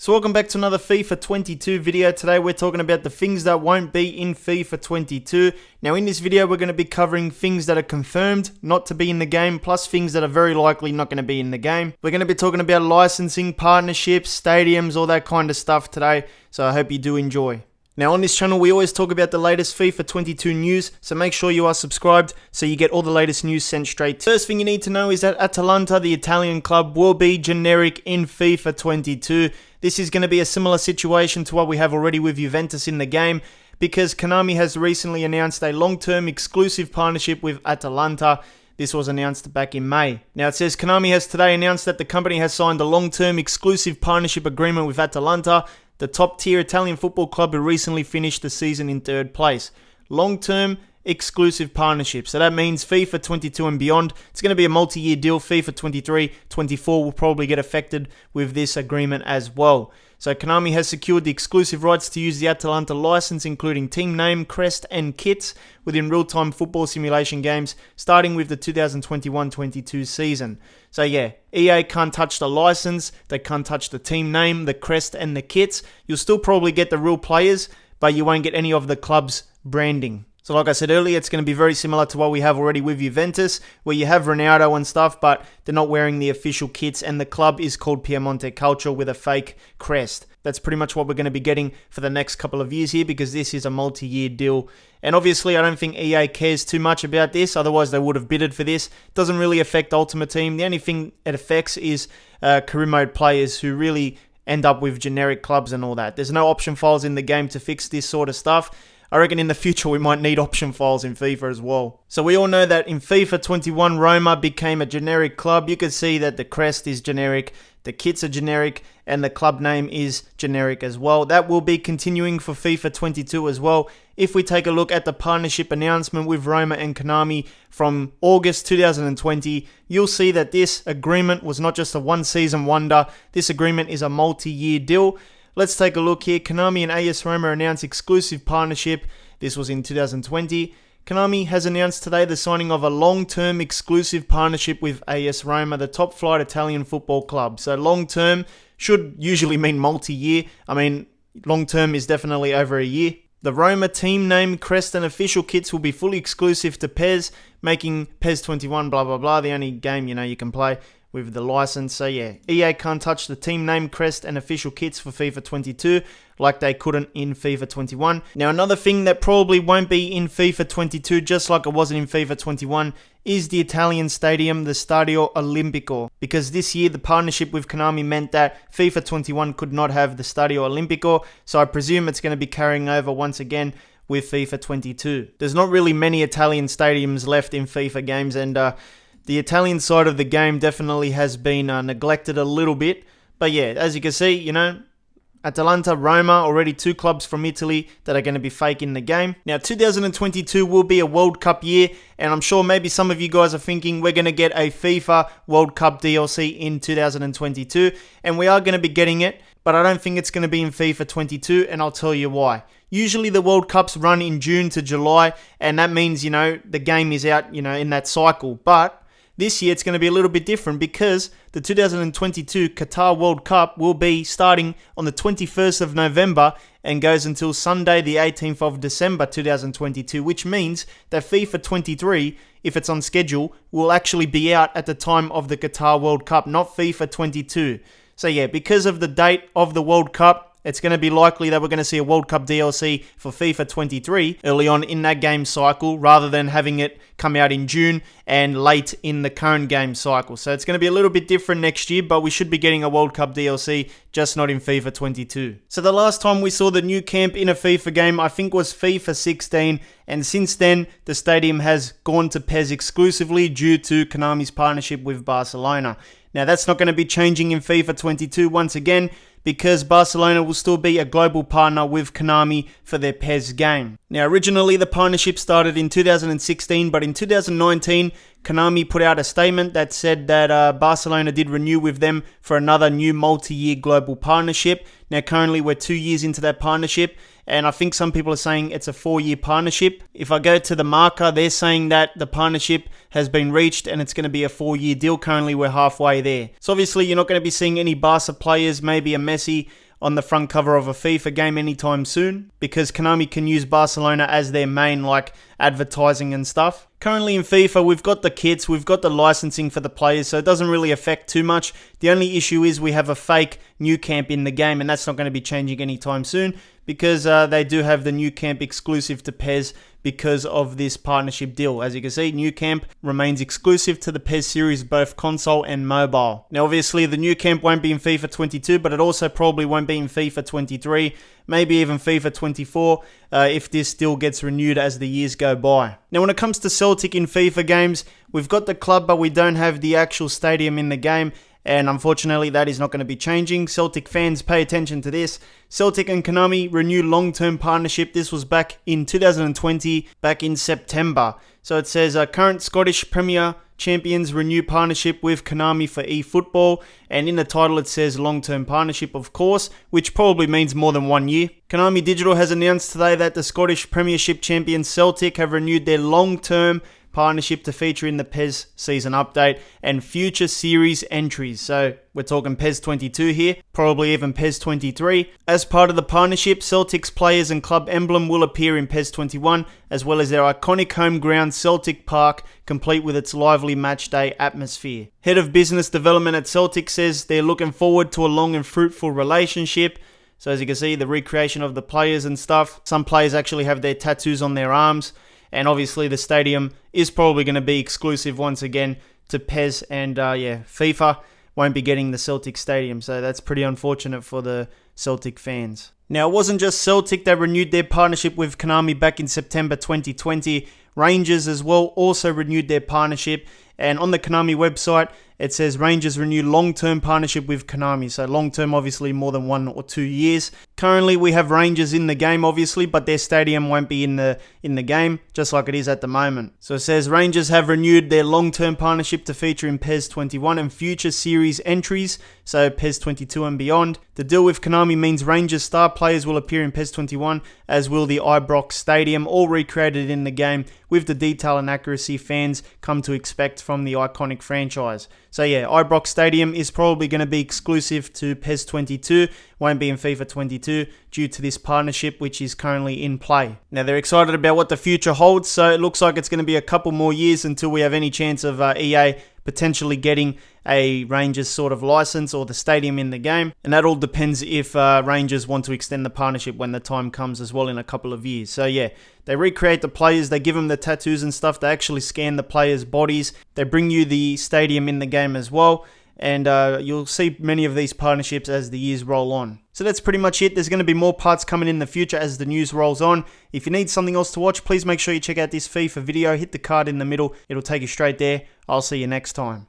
So welcome back to another FIFA 22 video. Today we're talking about the things that won't be in FIFA 22. Now in this video we're going to be covering things that are confirmed not to be in the game, plus things that are very likely not going to be in the game. We're going to be talking about licensing, partnerships, stadiums, all that kind of stuff today, so I hope you do enjoy. Now on this channel we always talk about the latest FIFA 22 news, so make sure you are subscribed so you get all the latest news sent straight. First thing you need to know is that Atalanta, the Italian club, will be generic in FIFA 22. This is going to be a similar situation to what we have already with Juventus in the game, because Konami has recently announced a long-term exclusive partnership with Atalanta. This was announced back in May. Now it says Konami has today announced that the company has signed a long-term exclusive partnership agreement with Atalanta, the top-tier Italian football club who recently finished the season in third place. Long-term exclusive partnership. So that means FIFA 22 and beyond. It's going to be a multi-year deal. FIFA 23, 24 will probably get affected with this agreement as well. So Konami has secured the exclusive rights to use the Atalanta license, including team name, crest, and kits within real-time football simulation games, starting with the 2021-22 season. So yeah, EA can't touch the license, they can't touch the team name, the crest, and the kits. You'll still probably get the real players, but you won't get any of the club's branding. So like I said earlier, it's going to be very similar to what we have already with Juventus, where you have Ronaldo and stuff, but they're not wearing the official kits, and the club is called Piemonte Calcio with a fake crest. That's pretty much what we're going to be getting for the next couple of years here, because this is a multi-year deal. And obviously, I don't think EA cares too much about this, otherwise they would have bidded for this. It doesn't really affect Ultimate Team. The only thing it affects is career mode players who really end up with generic clubs and all that. There's no option files in the game to fix this sort of stuff. I reckon in the future we might need option files in FIFA as well. So we all know that in FIFA 21, Roma became a generic club. You can see that the crest is generic, the kits are generic, and the club name is generic as well. That will be continuing for FIFA 22 as well. If we take a look at the partnership announcement with Roma and Konami from August 2020, you'll see that this agreement was not just a one-season wonder. This agreement is a multi-year deal. Let's take a look here. Konami and AS Roma announced exclusive partnership. This was in 2020. Konami has announced today the signing of a long-term exclusive partnership with AS Roma, the top-flight Italian football club. So long-term should usually mean multi-year. I mean, long-term is definitely over a year. The Roma team name, crest, and official kits will be fully exclusive to PES, making PES 21 blah blah blah the only game you can play with the license. So yeah, EA can't touch the team name, crest, and official kits for FIFA 22 like they couldn't in FIFA 21. Now another thing that probably won't be in FIFA 22, just like it wasn't in FIFA 21, is the Italian stadium, the Stadio Olimpico, because this year the partnership with Konami meant that FIFA 21 could not have the Stadio Olimpico, so I presume it's going to be carrying over once again with FIFA 22. There's not really many Italian stadiums left in FIFA games, and the Italian side of the game definitely has been neglected a little bit. But yeah, as you can see, Atalanta, Roma, already two clubs from Italy that are going to be fake in the game. Now, 2022 will be a World Cup year, and I'm sure maybe some of you guys are thinking we're going to get a FIFA World Cup DLC in 2022, and we are going to be getting it, but I don't think it's going to be in FIFA 22, and I'll tell you why. Usually the World Cups run in June to July, and that means, the game is out, in that cycle. But this year it's going to be a little bit different, because the 2022 Qatar World Cup will be starting on the 21st of November and goes until Sunday the 18th of December 2022, which means that FIFA 23, if it's on schedule, will actually be out at the time of the Qatar World Cup, not FIFA 22. So yeah, because of the date of the World Cup, it's going to be likely that we're going to see a World Cup DLC for FIFA 23 early on in that game cycle, rather than having it come out in June and late in the current game cycle. So it's going to be a little bit different next year, but we should be getting a World Cup DLC, just not in FIFA 22. So the last time we saw the new camp in a FIFA game, I think was FIFA 16, and since then, the stadium has gone to PES exclusively due to Konami's partnership with Barcelona. Now that's not going to be changing in FIFA 22 once again, because Barcelona will still be a global partner with Konami for their PES game. Now originally the partnership started in 2016, but in 2019 Konami put out a statement that said that Barcelona did renew with them for another new multi-year global partnership. Now currently we're 2 years into that partnership, and I think some people are saying it's a 4-year partnership. If I go to the marker, they're saying that the partnership has been reached and it's going to be a 4-year deal. Currently we're halfway there. So obviously you're not going to be seeing any Barca players, maybe a Messi on the front cover of a FIFA game anytime soon, because Konami can use Barcelona as their main advertising and stuff. Currently in FIFA, we've got the kits, we've got the licensing for the players, so it doesn't really affect too much. The only issue is we have a fake new camp in the game, and that's not going to be changing anytime soon, because they do have the new camp exclusive to PES because of this partnership deal. As you can see, new camp remains exclusive to the PES series, both console and mobile. Now obviously the new camp won't be in FIFA 22, but it also probably won't be in FIFA 23, maybe even FIFA 24, if this deal gets renewed as the years go by. Now when it comes to Celtic in FIFA games, we've got the club, but we don't have the actual stadium in the game. And unfortunately, that is not going to be changing. Celtic fans, pay attention to this. Celtic and Konami renew long-term partnership. This was back in 2020, back in September. So it says, current Scottish Premier champions renew partnership with Konami for eFootball. And in the title, it says long-term partnership, of course, which probably means more than 1 year. Konami Digital has announced today that the Scottish Premiership champions Celtic have renewed their long-term partnership to feature in the PES season update and future series entries. So we're talking PES 22 here, probably even PES 23. As part of the partnership, Celtic's players and club emblem will appear in PES 21, as well as their iconic home ground Celtic Park, complete with its lively matchday atmosphere. Head of Business Development at Celtic says they're looking forward to a long and fruitful relationship. So as you can see, the recreation of the players and stuff. Some players actually have their tattoos on their arms. And obviously the stadium is probably going to be exclusive once again to PES, and FIFA won't be getting the Celtic stadium, so that's pretty unfortunate for the Celtic fans. Now it wasn't just Celtic that renewed their partnership with Konami back in September 2020. Rangers as well also renewed their partnership, and on the Konami website it says Rangers renew long-term partnership with Konami. So long-term, obviously more than 1 or 2 years. Currently we have Rangers in the game obviously, but their stadium won't be in the game, just like it is at the moment. So it says Rangers have renewed their long-term partnership to feature in PES 21 and future series entries, so PES 22 and beyond. The deal with Konami means Rangers star players will appear in PES 21, as will the Ibrox Stadium, all recreated in the game with the detail and accuracy fans come to expect from the iconic franchise. So yeah, Ibrox Stadium is probably going to be exclusive to PES 22, won't be in FIFA 22 due to this partnership which is currently in play. Now they're excited about what the future holds, so it looks like it's going to be a couple more years until we have any chance of EA potentially getting a Rangers sort of license or the stadium in the game. And that all depends if Rangers want to extend the partnership when the time comes as well in a couple of years. So yeah, they recreate the players, they give them the tattoos and stuff, they actually scan the players' bodies, they bring you the stadium in the game as well. And you'll see many of these partnerships as the years roll on. So that's pretty much it. There's going to be more parts coming in the future as the news rolls on. If you need something else to watch, please make sure you check out this FIFA video. Hit the card in the middle. It'll take you straight there. I'll see you next time.